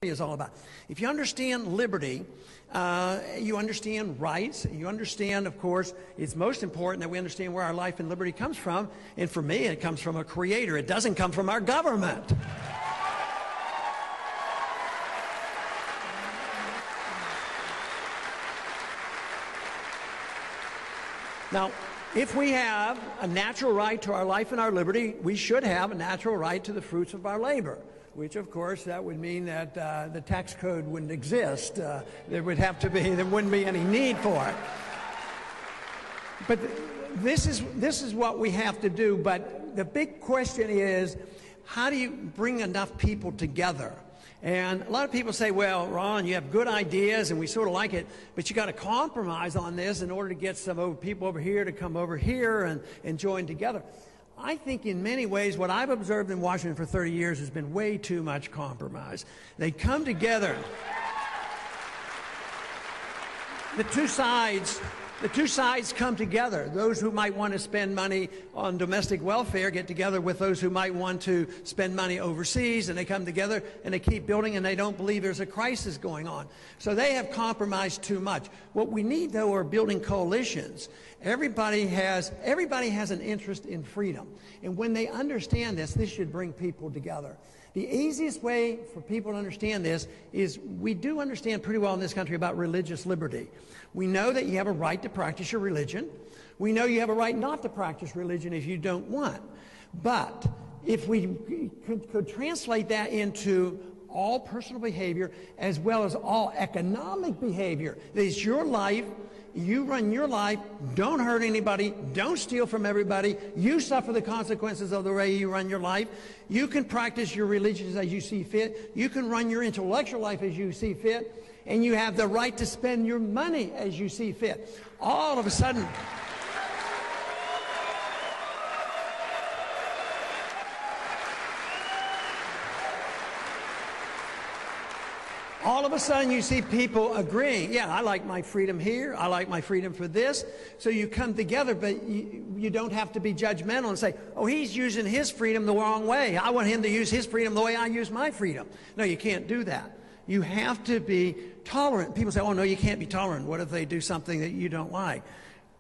is all about. If you understand liberty, you understand rights, you understand, of course, it's most important that we understand where our life and liberty comes from. And for me, it comes from a creator. It doesn't come from our government. Now, if we have a natural right to our life and our liberty, we should have a natural right to the fruits of our labor, which, of course, that would mean that the tax code wouldn't exist. There wouldn't be any need for it. But this is what we have to do. But the big question is, how do you bring enough people together? And a lot of people say, well, Ron, you have good ideas and we sort of like it, but you got to compromise on this in order to get some people over here to come over here and join together. I think in many ways what I've observed in Washington for 30 years has been way too much compromise. They come together. The two sides come together. Those who might want to spend money on domestic welfare get together with those who might want to spend money overseas, and they come together and they keep building, and they don't believe there's a crisis going on. So they have compromised too much. What we need, though, are building coalitions. Everybody has an interest in freedom. And when they understand this should bring people together. The easiest way for people to understand this is we do understand pretty well in this country about religious liberty. We know that you have a right to practice your religion. We know you have a right not to practice religion if you don't want. But if we could translate that into all personal behavior as well as all economic behavior, that it's your life, you run your life, don't hurt anybody, don't steal from everybody, you suffer the consequences of the way you run your life, you can practice your religion as you see fit, you can run your intellectual life as you see fit, and you have the right to spend your money as you see fit. All of a sudden, you see people agreeing, yeah, I like my freedom here, I like my freedom for this. So you come together, but you don't have to be judgmental and say, oh, he's using his freedom the wrong way. I want him to use his freedom the way I use my freedom. No, you can't do that. You have to be tolerant. People say, oh, no, you can't be tolerant. What if they do something that you don't like?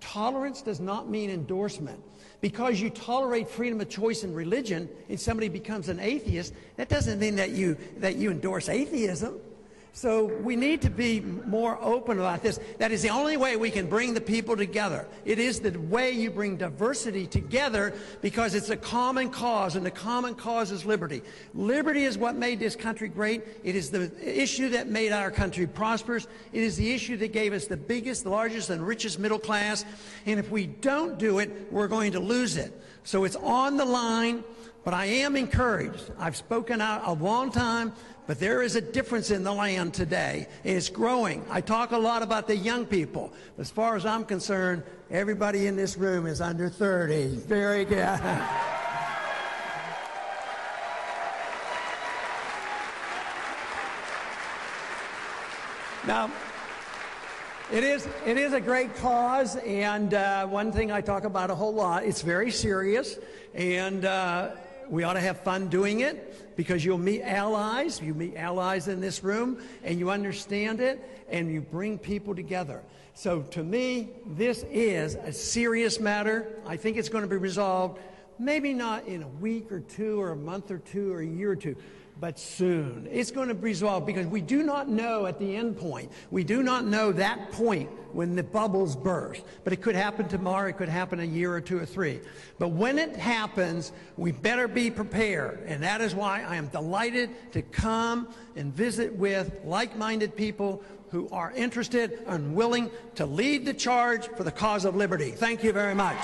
Tolerance does not mean endorsement. Because you tolerate freedom of choice in religion and somebody becomes an atheist, that doesn't mean that you endorse atheism. So we need to be more open about this. That is the only way we can bring the people together. It is the way you bring diversity together because it's a common cause, and the common cause is liberty. Liberty is what made this country great. It is the issue that made our country prosperous. It is the issue that gave us the biggest, largest, and richest middle class. And if we don't do it, we're going to lose it. So it's on the line, but I am encouraged. I've spoken out a long time, but there is a difference in the land today, and it's growing. I talk a lot about the young people. As far as I'm concerned, everybody in this room is under 30. Very good. Now, it is a great cause, and one thing I talk about a whole lot, it's very serious, and we ought to have fun doing it because you'll meet allies. You meet allies in this room, and you understand it, and you bring people together. So to me, this is a serious matter. I think it's going to be resolved, maybe not in a week or two or a month or two or a year or two, but soon. It's going to be resolved because we do not know at the end point. We do not know that point when the bubbles burst. But it could happen tomorrow. It could happen a year or two or three. But when it happens, we better be prepared. And that is why I am delighted to come and visit with like-minded people who are interested and willing to lead the charge for the cause of liberty. Thank you very much.